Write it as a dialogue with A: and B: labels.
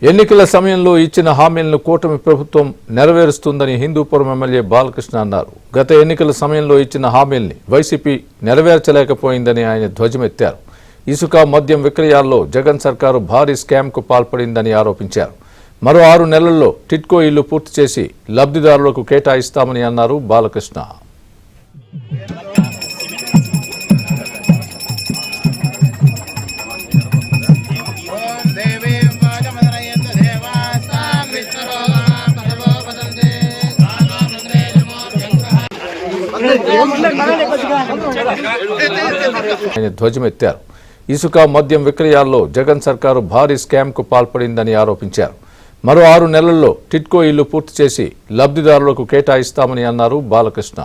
A: ఎన్నికల సమయంలో ఇచ్చిన హామీలను కూటమి ప్రభుత్వం నెరవేరుస్తుందని హిందూపురం ఎమ్మెల్యే బాలకృష్ణ అన్నారు. గత ఎన్నికల సమయంలో ఇచ్చిన హామీల్ని వైసీపీ నెరవేర్చలేకపోయిందని ఆయన ధ్వజమెత్తారు. ఇసుక మద్యం విక్రయాల్లో జగన్ సర్కారు భారీ స్కామ్కు పాల్పడిందని ఆరోపించారు. మరో 6 నెలల్లో టిట్కో ఇల్లు పూర్తి చేసి లబ్ధిదారులకు కేటాయిస్తామని అన్నారు బాలకృష్ణ. ఆయన ధ్వజమెత్తారు. ఇసుక మద్యం విక్రయాల్లో జగన్ సర్కారు భారీ స్కామ్కు పాల్పడిందని ఆరోపించారు. మరో 6 నెలల్లో టిట్కో ఇల్లు పూర్తి చేసి లబ్ధిదారులకు కేటాయిస్తామని అన్నారు బాలకృష్ణ.